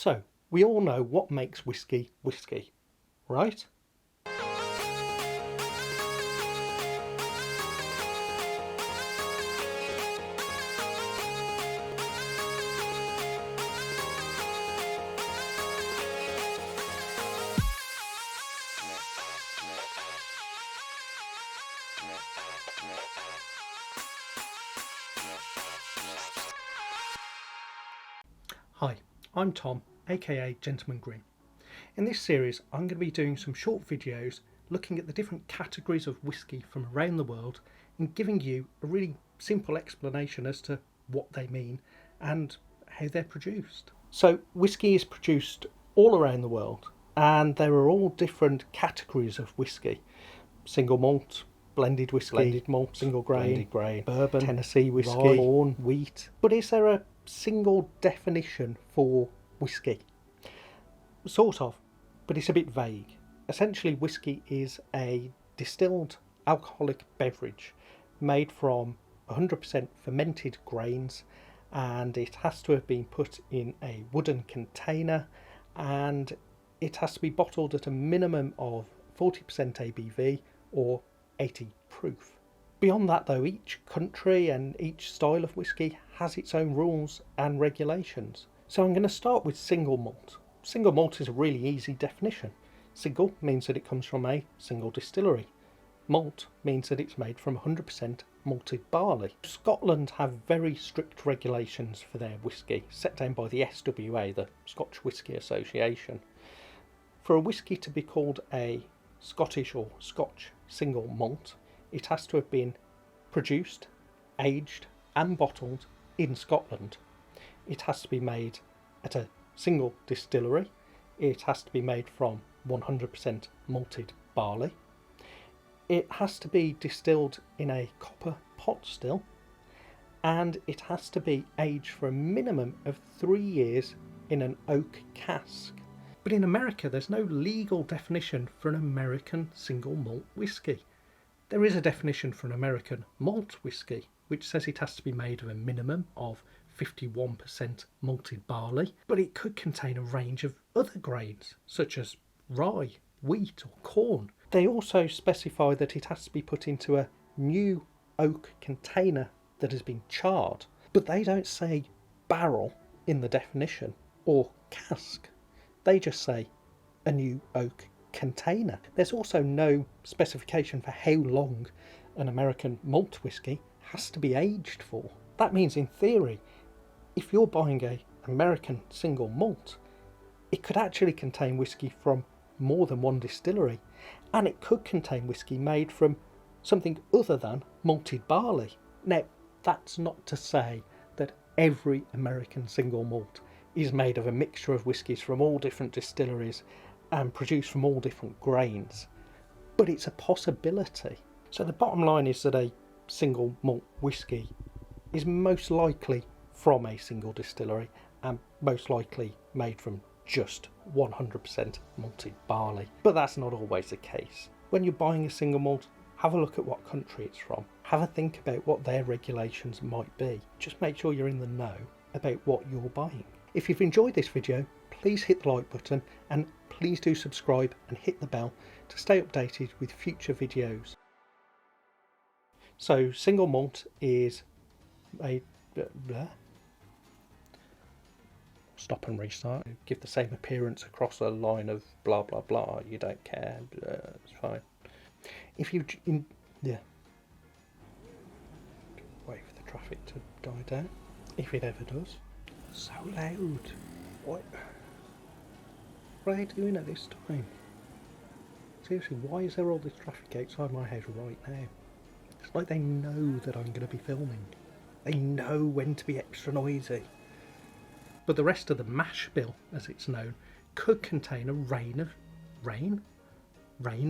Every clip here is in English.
So, we all know what makes whiskey whiskey, right? Hi, I'm Tom, aka Gentleman Grimm. In this series I'm going to be doing some short videos looking at the different categories of whiskey from around the world and giving you a really simple explanation as to what they mean and how they're produced. So whiskey is produced all around the world and there are all different categories of whiskey. Single malt, blended whiskey, blended malt, single grain, bourbon, Tennessee whiskey, rye, corn, wheat. But is there a single definition for whiskey? Sort of, but it's a bit vague. Essentially, whiskey is a distilled alcoholic beverage made from 100% fermented grains, and it has to have been put in a wooden container, and it has to be bottled at a minimum of 40% ABV or 80 proof. Beyond that though, each country and each style of whiskey has its own rules and regulations. So I'm going to start with single malt. Single malt is a really easy definition. Single means that it comes from a single distillery. Malt means that it's made from 100% malted barley. Scotland have very strict regulations for their whiskey, set down by the SWA, the Scotch Whisky Association. For a whiskey to be called a Scottish or Scotch single malt, it has to have been produced, aged and bottled in Scotland. It has to be made at a single distillery. It has to be made from 100% malted barley. It has to be distilled in a copper pot still, and it has to be aged for a minimum of 3 years in an oak cask. But in America there's no legal definition for an American single malt whiskey. There is a definition for an American malt whiskey, which says it has to be made of a minimum of 51% malted barley, but it could contain a range of other grains, such as rye, wheat or corn. They also specify that it has to be put into a new oak container that has been charred, but they don't say barrel in the definition or cask. They just say a new oak container. There's also no specification for how long an American malt whiskey has to be aged for. That means in theory, if you're buying an American single malt, it could actually contain whiskey from more than one distillery, and it could contain whiskey made from something other than malted barley. Now, that's not to say that every American single malt is made of a mixture of whiskies from all different distilleries and produced from all different grains, but it's a possibility. So the bottom line is that a single malt whiskey is most likely from a single distillery and most likely made from just 100% malted barley, but that's not always the case. When you're buying a single malt, have a look at what country it's from, have a think about what their regulations might be. Just make sure you're in the know about what you're buying. If you've enjoyed this video, please hit the like button and please do subscribe and hit the bell to stay updated with future videos. So single malt is a stop and restart. Give the same appearance across a line of blah blah blah. You don't care. It's fine. If you wait for the traffic to die down, if it ever does. So loud. What are you doing at this time? Seriously, why is there all this traffic outside my house right now? It's like they know that I'm going to be filming. They know when to be extra noisy. But the rest of the mash bill, as it's known, could contain a rain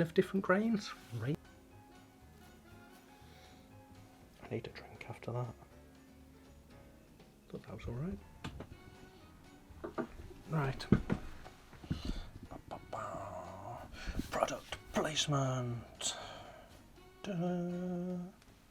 of different grains. I need a drink after that. Thought that was alright. Right. Product placement. Ta-da.